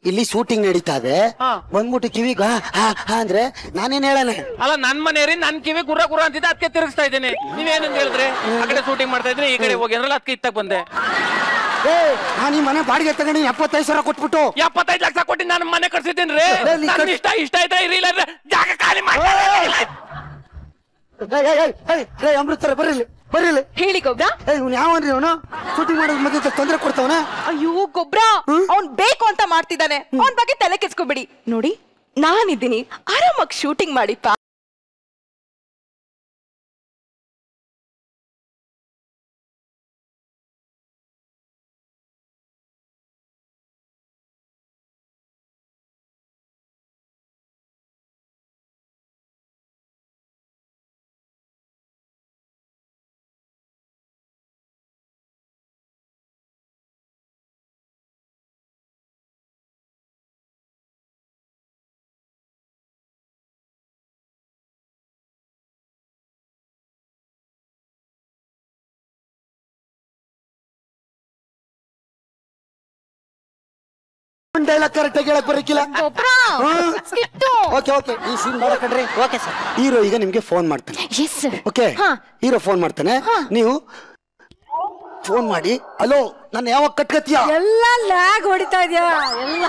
ಇಲ್ಲಿ ಶೂಟಿಂಗ್ ನಡೀತಾ ಇದೆ, ಬಂದ್ಬಿಟ್ಟು ಕಿವಿಗ ಅಂದ್ರೆ ನಾನೇನ್ ಹೇಳಣ? ಅಲ್ಲ ನನ್ ಮನೆಯವ್ರಿ ನನ್ ಕಿವಿ ಗುರ್ರ ಗುರ್ರ ಅಂತಿದ್ದೆ, ಅದಕ್ಕೆ ತಿರುಗಿಸ್ತಾ ಇದ್ದೇನೆ. ನೀವೇನಂತ ಹೇಳಿದ್ರೆ ಆ ಕಡೆ ಶೂಟಿಂಗ್ ಮಾಡ್ತಾ ಇದ್ರೆ ಈ ಕಡೆ ಹೋಗಿ ಅಂದ್ರೆ ಅದಕ್ಕೆ ಇತ್ತಕ್ ಬಂದೆ. ನಾನು ಈ ಮನೆ ಬಾಡಿಗೆ ತಗೊಂಡು 75,000 ಕೊಟ್ಬಿಟ್ಟು 75 ಲಕ್ಷ ಕೊಟ್ಟು ನಾನು ಮನೆ ಕಟ್ಸಿದ್ದೇನ್ರಿ. ಇಷ್ಟ ಆಯ್ತಾ ಇರಲಿಲ್ಲ ಜಾಗ ಖಾಲಿ ಮಾಡಿ. ಅಮೃತರ ಬರ್ರಿ ಬರ್ರಿ ಹೇಳಿ ಗೊಬ್ರ. ಯಾವನ್ರಿ ಅವನು ಶೂಟಿಂಗ್ ಮಾಡೋದ್ ಮಧ್ಯೆ ತೊಂದರೆ ಕೊಡ್ತಾವನ? ಅಯ್ಯೋ ಗೊಬ್ರ, ಅವ್ನ್ ಬೇಕು ಅಂತ ಮಾಡ್ತಿದ್ದಾನೆ, ಅವನ್ ಬಗ್ಗೆ ತಲೆ ಕೆಚ್ಕೋಬಿಡಿ. ನೋಡಿ ನಾನಿದ್ದೀನಿ, ಆರಾಮಾಗಿ ಶೂಟಿಂಗ್ ಮಾಡಿಪ್ಪ. ಡೈಲಾಗ್ ಕರೆಕ್ಟ್ ಆಗಿ ಹೇಳಕ್ ಬರಕಿಲ್ಲ. ಓಕೆ ಓಕೆ, ಈ ಸೀನ್ ಮಾಡಕಂಡ್ರಿ. Okay sir. ಹೀರೋ ಈಗ ನಿಮ್ಗೆ ಫೋನ್ ಮಾಡ್ತಾನೆ. ಓಕೆ, ಹೀರೋ ಫೋನ್ ಮಾಡ್ತಾನೆ, ನೀವು ಫೋನ್ ಮಾಡಿ ಹಲೋ ನಾನು ಯಾವಾಗ ಕಟ್ಕತ್ತೀಯ? ಎಲ್ಲ ಲ್ಯಾಗ್ ಹೊಡಿತಾ ಇದೆಯಾ ಎಲ್ಲ?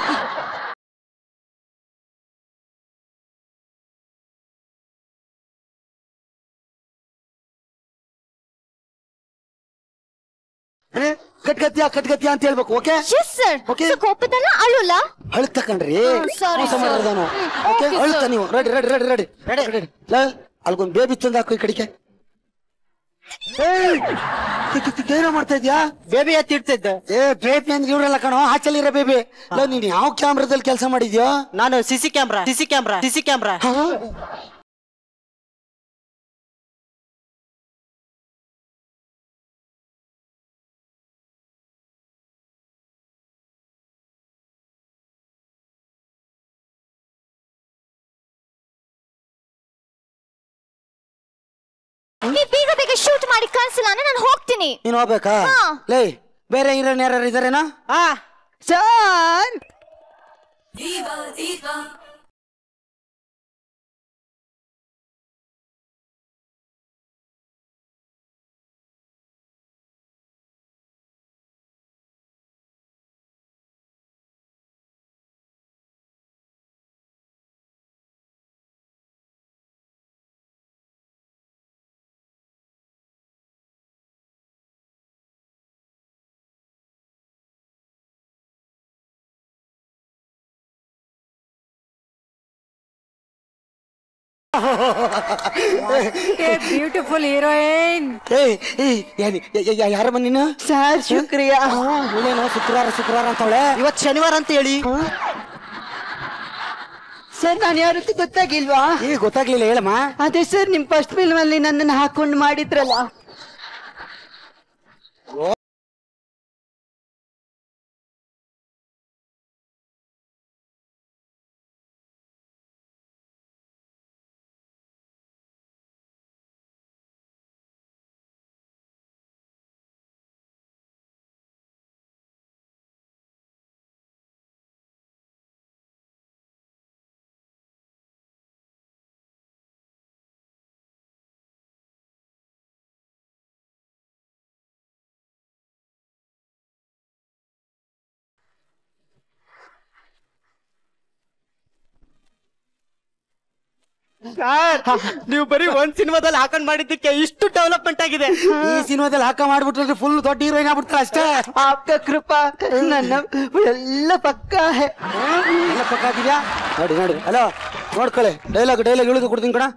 ಕಟ್ಕತ್ತೀಯ ಕಟ್ಕತ್ತೀಯ ಅಂತ ಹೇಳ್ಬೇಕು. ಓಕೆ ಓಕೆ, ಕೋಪದಲ್ಲ ಅಳುಲ್ಲ ಅಳ್ತಕಂಡ್ರಿ ಮೋಸ ಮಾಡಿರೋನು. ಓಕೆ ಅಳ್ತ ನೀವು. Ready ready ready ready ready ready. ಅಲ್ಗೊಂದು ಬೇಬಿ ತಂದು ಹಾಕೋ ಈ ಕಡೆಗೆ. ಏನೋ ಮಾಡ್ತಾ ಇದ್ಯಾ? ಬೇಬಿ ಎತ್ತಿಡ್ತಿದ್ದೆ. ಬೇಬಿ ಅಂದ್ರೆ ಇವ್ರೆಲ್ಲ ಕಣೋ, ಆಚಲಿರೋ ಬೇಬಿ. ನೀನ್ ಯಾವ ಕ್ಯಾಮ್ರಾದಲ್ಲಿ ಕೆಲಸ ಮಾಡಿದ್ಯೋ? ನಾನು ಸಿಸಿ ಕ್ಯಾಮ್ರಾ. ಬೇಗ ಬೇಗ ಶೂಟ್ ಮಾಡಿ ಕಳ್ಸಿಲ್ಲ, ನಾನು ಹೋಗ್ತೀನಿ. ನೀನ್ ಹೋಗ್ಬೇಕಾ? ಲೇ ಬೇರೆ ಹೀರೋನ್ ಯಾರು ಇದಾರೇನಾ? Sir beautiful heroine. ಯಾರ ನೀನು? ಸರ್ ಶುಕ್ರಿಯಾ. ಶುಕ್ರವಾರ ಅಂತವಳೆ, ಇವತ್ತು ಶನಿವಾರ ಅಂತ ಹೇಳಿ. ಸರ್ ನಾನು ಯಾರು ಗೊತ್ತಾಗಿಲ್ವಾ? ಗೊತ್ತಾಗ್ಲಿಲ್ಲ, ಹೇಳಮ್ಮ. ಅದೇ ಸರ್, ನಿಮ್ ಫಸ್ಟ್ ಫಿಲ್ಮ್ ಅಲ್ಲಿ ನನ್ನನ್ನು ಹಾಕೊಂಡು ಮಾಡಿದ್ರಲ್ಲ. ಸರ್ ನೀವು ಬರೀ ಒಂದ್ ಸಿನಿಮಾದಲ್ಲಿ ಹಾಕೊಂಡ್ ಮಾಡಿದ್ದಕ್ಕೆ ಇಷ್ಟು ಡೆವಲಪ್ಮೆಂಟ್ ಆಗಿದೆ. ಈ ಸಿನಿಮಾದಲ್ಲಿ ಹಾಕ ಮಾಡ್ಬಿಟ್ರೆ ಫುಲ್ ದೊಡ್ಡ ಹೀರೋಯಿನ್ ಆಗ್ಬಿಡ್ತಾರ ಅಷ್ಟೇ. आपका कृपा ನನ್ನ ಎಲ್ಲ ಪಕ್ಕಾ ಹೈ. ಎಲ್ಲ ಪಕ್ಕ ಆಗಿದ್ಯಾ? ನೋಡಿ ನೋಡಿ. ಹಲೋ ನೋಡ್ಕೊಳ್ಳಿ, ಡೈಲಾಗ್ ಇಳಿದು ಕೊಡ್ತೀನಿ ಕಣ.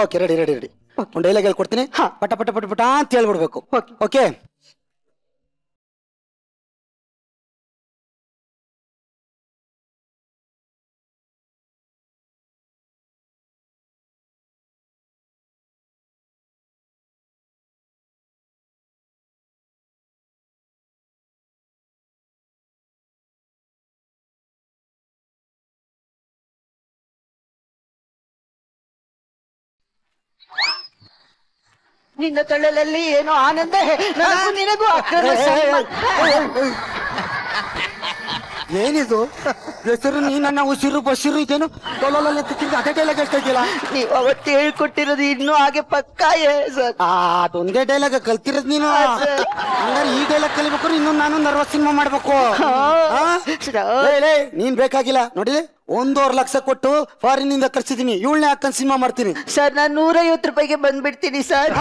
Okay ready ready ready. ಒಂದು ಡೈಲಾಗ್ ಹೇಳಿ ಕೊಡ್ತೀನಿ, ಪಟ ಪಟ ಪಟ ಪಟ ಅಂತ ಹೇಳ್ಬಿಡ್ಬೇಕು. ಓಕೆ ನಿನ್ನ ತಳ್ಳಲಲ್ಲಿ ಏನೋ ಆನಂದ, ನನಗೂ ನಿನಗೂ ಏನಿದು ಹೆಸರು ನೀ ನನ್ನ ಉಸಿರು ಬಸಿರು ಇದೇನು ತೊಲೋಲಲ್ಲಿ ಅದೇ ಡೈಲಾಗ್ ಹೇಳ್ತಾ ಇದೆಯಲ್ಲ. ನೀವು ಅವತ್ತು ಹೇಳ್ಕೊಟ್ಟಿರೋದು ಇನ್ನೂ ಹಾಗೆ ಪಕ್ಕಾ ಸರ್. ಅದೊಂದೇ ಡೈಲಾಗ್ ಕಲ್ತಿರೋದು ನೀನು. ಹಂಗಾರೆ ಈ ಡೈಲಾಗ್ ಕಲಿಬೇಕು, ಇನ್ನೊಂದು ನಾನು ನರ್ವಸ್ ಸಿನಿಮಾ ಮಾಡ್ಬೇಕು. ನೀನ್ ಬೇಕಾಗಿಲ್ಲ ನೋಡಿ, 1.5 ಲಕ್ಷ ಕೊಟ್ಟು ಫಾರಿನ್ ಇಂದ ಕರ್ಸಿದೀನಿ, ಇವಳನ್ನೇ ಹಾಕೊಂಡ್ ಸಿನಿಮಾ ಮಾಡ್ತೀನಿ. ಸರ್ ನಾನು 150 ರೂಪಾಯಿಗೆ ಬಂದ್ಬಿಡ್ತೀನಿ ಸರ್.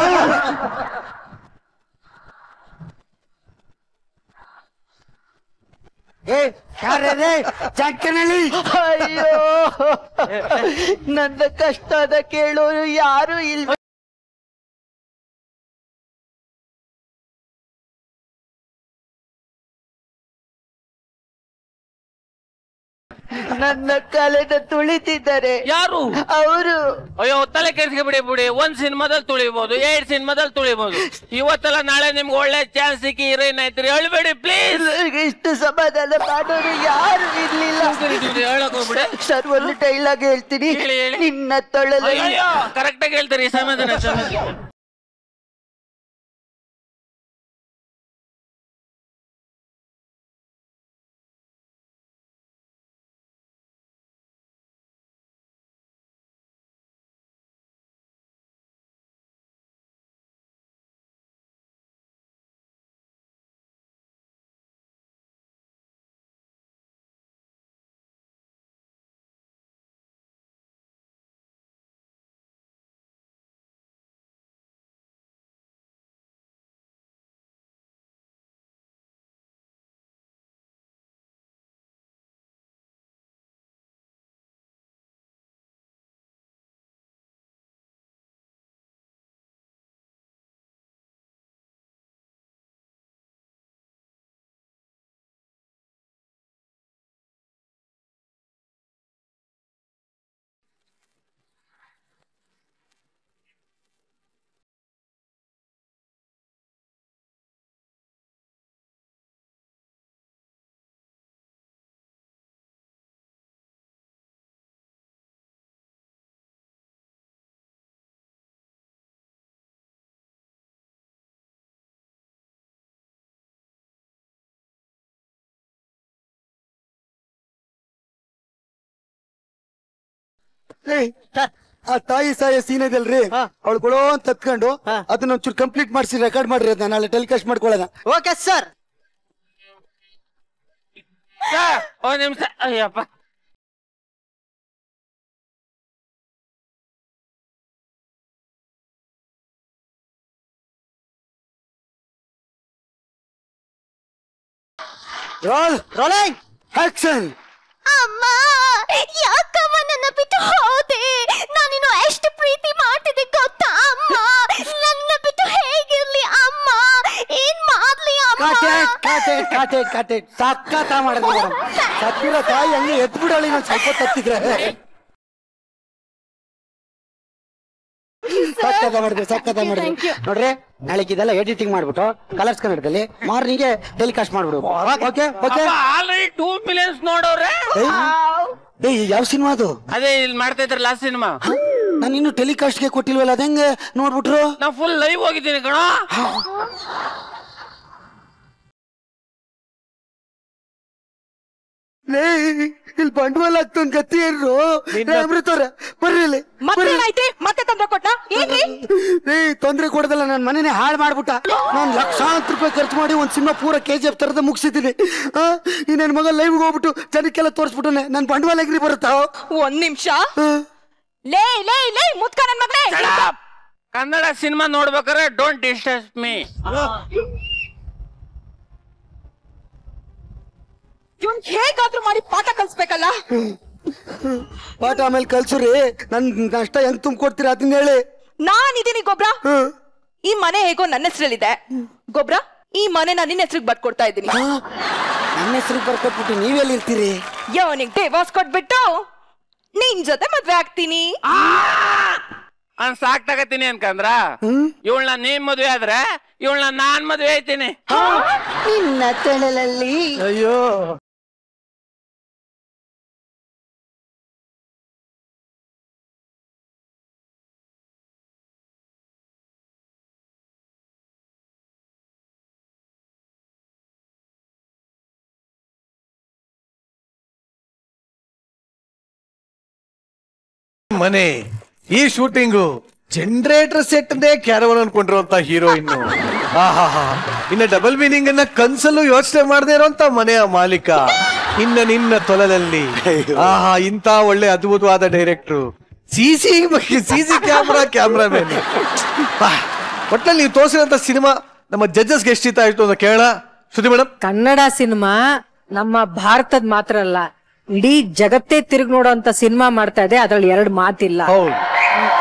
ಅಯ್ಯೋ ನನ್ನ ಕಷ್ಟದ ಕೇಳೋರು ಯಾರು ಇಲ್ಲ. ನನ್ನ ಕಲೆನ ತುಳಿತಿದ್ದಾರೆ. ಯಾರು? ಅವರು. ಅಯ್ಯೋ ತಲೆ ಕೆಡಿಸ್ಕೊಬಿಡಿ ಬಿಡಿ. 1 ಸಿನಿಮಾದಲ್ಲಿ ತುಳಿಬಹುದು, 2 ಸಿನಿಮಾದಲ್ಲಿ ತುಳಿಬಹುದು. ಇವತ್ತಲ್ಲ ನಾಳೆ ನಿಮ್ಗೆ ಒಳ್ಳೆ ಚಾನ್ಸ್ ಸಿಕ್ಕಿ ಹೀರೋಯಿನ್ ಆಯ್ತು, ಹೇಳ್ಬೇಡಿ ಪ್ಲೀಸ್. ಇಷ್ಟು ಸಮಾಧಾನ ಮಾಡೋರು ಯಾರು ಇರ್ಲಿಲ್ಲ. ಹೇಳಕ್ ಹೋಗ್ಬಿಡಿ ಸರ್, ಒಂದು ಡೈಲಾಗ್ ಹೇಳ್ತೀನಿ. ನಿನ್ನ ತೊಳಲಿ. ಕರೆಕ್ಟ್ ಆಗಿ ಹೇಳ್ತೀರಿ. ಸಮಾಧಾನ ಆ ತಾಯಿ ಸಾಯ ಸೀನ್ ಇದಲ್ರಿ, ಅವಳು ಕೊಡೋ ಅಂತ ತತ್ಕೊಂಡು ಅದನ್ನ ಒಂಚೂರು ಕಂಪ್ಲೀಟ್ ಮಾಡಿಸಿ ರೆಕಾರ್ಡ್ ಮಾಡ್ರಿ, ಅದನ್ನ ನಾಳೆ ಟೆಲಿಕಾಸ್ಟ್ ಮಾಡ್ಕೊಳ್ಳೋಣ. Okay sir. ಒಂದ್ ನಿಮಿಷ. Ayyappa, rolling action. ಅಮ್ಮ, ಯಾಕಮ್ಮ ನನ್ನ ಬಿಟ್ಟು ಹೋದೆ? ನಾನಿನ್ನು ಎಷ್ಟು ಪ್ರೀತಿ ಮಾಡ್ತಿದ್ದೆ ಗೊತ್ತಾ ಅಮ್ಮ? ನನ್ನ ಬಿಟ್ಟು ಹೇಗಿರ್ಲಿ ಅಮ್ಮ? ಏನ್ ಮಾಡ್ಲಿ ಅಮ್ಮ? ಕಾಟೆ ಸಕ್ಕತ್ತ ಮಾಡಿದ್ರಿ ಮೇಡಮ್. ಸತ್ತಿರೋ ತಾಯಿ ಹಂಗೆ ಎತ್ಬಿಡೋಳಿ, ನಾನು ಸ್ವಲ್ಪ ತತ್ತಿದ್ರೆ ಸಕ್ಕತ್ತ ಮಾಡಿದ್ರಿ ನೋಡ್ರಿ. ನಾಳೆಗೆ ಇದೆಲ್ಲ ಎಡಿಟಿಂಗ್ ಮಾಡ್ಬಿಟ್ಟು ಕಲರ್ಸ್ ಕನ್ನಡದಲ್ಲಿ ಮಾರ್ನಿಂಗ್ ಟೆಲಿಕಾಸ್ಟ್ ಮಾಡ್ಬಿಡು. Okay okay. ಆಲ್ರೆಡಿ 2 ಮಿಲಿಯನ್ಸ್ ನೋಡೋರೆ. ಯಾವ ಸಿನಿಮಾ ಅದು? ಅದೇ ಇಲ್ಲಿ ಮಾಡ್ತಾ ಇದ್ರೆ ಲಾಸ್ಟ್ ಸಿನಿಮಾ. ನಾನು ಇನ್ನು ಟೆಲಿಕಾಸ್ಟ್ ಗೆ ಕೊಟ್ಟಿಲ್ವಲ್ಲ, ಅದಂಗೆ ನೋಡ್ಬಿಟ್ರು. ನಾ ಫುಲ್ ಲೈವ್ ಹೋಗಿದ್ದೀನಿ ಕಣ. ಇಲ್ಲಿ ಬಂಡವಾಳ ಆಗ್ತಂದ್ ಗತಿ ಏನ್ರು ಅಮೃತವ್ರ ಬರ್ರಿ ಇಲ್ಲಿ. ಮತ್ತೆ ತೊಂದ್ರೆ ಕೊಟ್ಟ ಏನ್ರಿ? ತೊಂದ್ರೆ ಕೊಡದಲ್ಲ, ನನ್ ಮನೇನೆ ಹಾಳು ಮಾಡ್ಬಿಟ್ಟ. ನಾನ್ ಲಕ್ಷಾಂತರ ರೂಪಾಯಿ ಖರ್ಚು ಮಾಡಿ ಒಂದ್ ಸಿನಿಮಾ ಪೂರ KGF ತರದ ಮುಗಿಸಿದ್ದೀನಿ. ಈ ನನ್ ಮಗ ಲೈವ್ ಹೋಗ್ಬಿಟ್ಟು ಜನಕ್ಕೆಲ್ಲ ತೋರಿಸ್ಬಿಟ್ಟನೆ ನನ್ ಬಂಡವಾಳ ಎಗ್ರಿ ಬರುತ್ತಾ? 1 ನಿಮಿಷ. ಲೇ ಲೇ ಲೇ ಮುತ್ಕ ನನ್ ಮಗನೇ. ಕನ್ನಡ ಸಿನಿಮಾ ನೋಡ್ಬೇಕಾದ್ರೆ ಡೋಂಟ್ ಡಿಸ್ಟರ್ಬ್ ಮೀ. ಇವನ್ ಹೇಗಾದ್ರೂ ಮಾಡಿ ಪಾಠ ಕಲ್ಸ್ಬೇಕಲ್ಲ. ಪಾಠ ಆಮೇಲೆ ಕಲ್ಸುರಿ, ನನ್ ನಷ್ಟ ಹೆಂಗ್ ತುಂಬ್ಕೊಡ್ತೀರಾ ಅದನ್ನ ಹೇಳಿ. ನಾನಿದ್ದೀನಿ ಗೊಬ್ರ. ಈ ಮನೆ ಹೇಗೋ ನನ್ನ ಹೆಸರಲ್ಲಿದೆ ಗೊಬ್ರ. ಈ ಮನೆ ನಾನು ನಿನ್ನ ಹೆಸರಿಗೆ ಬರ್ಕೊಡ್ತಾ ಇದ್ದೀನಿ. ನನ್ನ ಹೆಸರಿಗೆ ಬರ್ಕೊಟ್ಬಿಟ್ಟು ನೀವೆಲ್ಲಿ ಇರ್ತೀರಿ? ಇವನಿಗೆ ಡಿವೋರ್ಸ್ ಕೊಟ್ಬಿಟ್ಟು ನಿನ್ ಜೊತೆ ಮದ್ವೆ ಆಗ್ತೀನಿ. ಸಾಕ್ ತಗತೀನಿ ಅನ್ಕಂದ್ರ ಇವಳನ್ನ ನೀನ್ ಮದ್ವೆ ಆದ್ರೆ ಇವಳನ್ನ ನಾನ್ ಮದ್ವೆ ಆಯ್ತೀನಿ. ನಿನ್ನ ತೊಳಲಲ್ಲಿ. ಅಯ್ಯೋ ಮನೆ ಈ ಶೂಟಿಂಗು ಜನರೇಟರ್ ಸೆಟ್ ನೇ ಕ್ಯಾರವನ್ ಅನ್ಕೊಂಡಿರುವಂತ ಹೀರೋಯಿನ್. ಆಹಾ, ಇನ್ನ ಡಬಲ್ ಮೀನಿಂಗ್ ಅನ್ನ ಕನ್ಸಲ್ಲೂ ಯೋಚನೆ ಮಾಡದೇ ಇರೋಂತ ಮನೆಯ ಮಾಲೀಕ. ಇನ್ನ ನಿನ್ನ ತೊಲದಲ್ಲಿ ಆಹಾ ಇಂತ ಒಳ್ಳೆ ಅದ್ಭುತವಾದ ಡೈರೆಕ್ಟ್ರು, ಸಿಸಿ ಕ್ಯಾಮ್ರಾಮನ್. ಒಟ್ನಲ್ಲಿ ನೀವು ತೋರಿಸಿದಂತ ಸಿನಿಮಾ ನಮ್ಮ ಜಡ್ಜಸ್ಗೆ ಎಷ್ಟು ಇಷ್ಟ ಆಯ್ತು ಅಂತ ಕೇಳ. ಶ್ರುತಿ ಮೇಡಮ್, ಕನ್ನಡ ಸಿನಿಮಾ ನಮ್ಮ ಭಾರತದ ಮಾತ್ರ ಅಲ್ಲ, ಇಡೀ ಜಗತ್ತೇ ತಿರುಗಿ ನೋಡೋಂತ ಸಿನಿಮಾ ಮಾಡ್ತಾ ಇದೆ. ಅದ್ರಲ್ಲಿ 2 ಮಾತಿಲ್ಲ.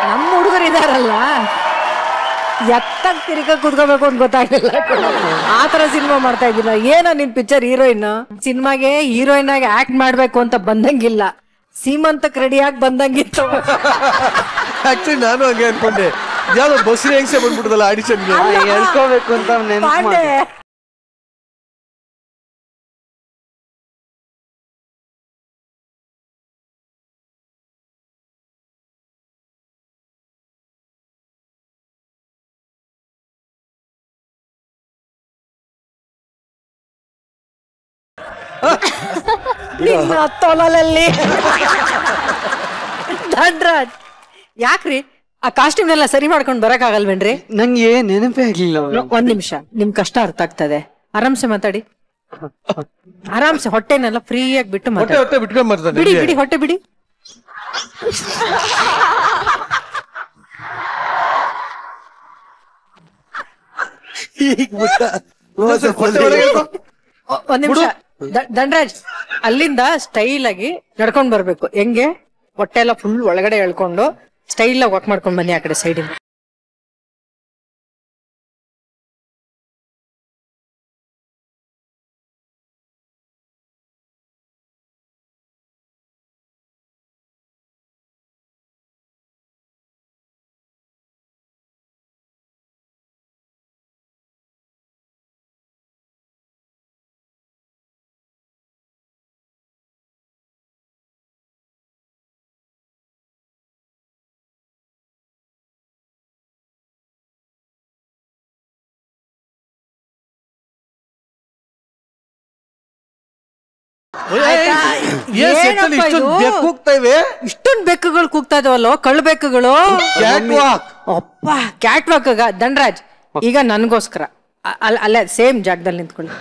ನಮ್ಮ ಹುಡುಗರು ಇದಾರಲ್ಲ, ಎತ್ತಾಗ ತಿರುಗ ಕುತ್ಕೋಬೇಕು ಅಂತ ಗೊತ್ತಾಗಿಲ್ಲ. ಆತರ ಸಿನಿಮಾ ಮಾಡ್ತಾ ಇದ್ದಿಲ್ಲ. ಏನೋ ನಿನ್ ಪಿಕ್ಚರ್ ಹೀರೋಯಿನ್ ಸಿನಿಮಾಗೆ ಹೀರೋಯಿನ್ ಆಗಿ ಆಕ್ಟ್ ಮಾಡ್ಬೇಕು ಅಂತ ಬಂದಂಗಿಲ್ಲ, ಸೀಮಂತಕ್ ರೆಡಿಯಾಗಿ ಬಂದಂಗಿತ್ತು. ಆಕ್ಚುಲಿ ನಾನು ಹಂಗೆ ಅನ್ಕೊಂಡೆ, ಯಾವ್ದೋ ಬಸ್ರಿ ಹೆಂಗ್ಸೆ ಬಂದ್ಬಿಡುದಲ್ಲ ಆಡಿಷನ್ಗೆ ಹೇಳ್ಕೋಬೇಕು ಅಂತ ನೆನ್ಪು ಪಾಂಡೆ ನಿಮ್ಮ ತೊಲಲಲ್ಲಿ ಧನ್ರಾಜ್, ಯಾಕ್ರಿ ಆ ಕಾಸ್ಟ್ಯೂಮ್ ಎಲ್ಲ ಸರಿ ಮಾಡ್ಕೊಂಡ್ ಬರಕ್ ಆಗಲ್ವೇನ್ರಿ? ನಂಗೆ ನೆನಪೇ ಆಗ್ಲಿಲ್ಲ. ಒಂದ್ ನಿಮಿಷ, ನಿಮ್ ಕಷ್ಟ ಅರ್ಥ ಆಗ್ತದೆ. ಆರಾಮ್ಸೆ ಮಾತಾಡಿ, ಆರಾಮ್ಸೆ. ಹೊಟ್ಟೆನೆಲ್ಲ ಫ್ರೀ ಆಗಿ ಬಿಟ್ಟು ಮಾತಾಡಿ. ಹೊಟ್ಟೆ ಬಿಟ್ಕೊಂಡ್ ಬರ್ತಾನೆ. ಬಿಡಿ ಬಿಡಿ, ಹೊಟ್ಟೆ ಬಿಡಿ. ಒಂದ್ ನಿಮಿಷ ಧನ್ರಾಜ್, ಅಲ್ಲಿಂದ ಸ್ಟೈಲ್ ಆಗಿ ನಡ್ಕೊಂಡ್ ಬರ್ಬೇಕು. ಹೆಂಗೆ? ಹೊಟ್ಟೆ ಎಲ್ಲ ಫುಲ್ ಒಳಗಡೆ ಎಳ್ಕೊಂಡು ಸ್ಟೈಲ್ ಆಗಿ ವಾಕ್ ಮಾಡ್ಕೊಂಡ್ ಬನ್ನಿ ಆ ಕಡೆ ಸೈಡಿಂದ. ಇಷ್ಟೊಂದ್ ಬೆಕ್ಕುಗಳು ಕೂಗ್ತಾ ಇದಾವಲ್ಲೋ, ಕಳ್ಳ ಬೆಕ್ಕುಗಳು. ಅಪ್ಪ, ಕ್ಯಾಟ್ ವಾಕ್. ಧನ್ರಾಜ್, ಈಗ ನನ್ಗೋಸ್ಕರ ಅಲ್ಲೇ ಸೇಮ್ ಜಾಗದಲ್ಲಿ ನಿಂತ್ಕೊಳ್ಳಿ.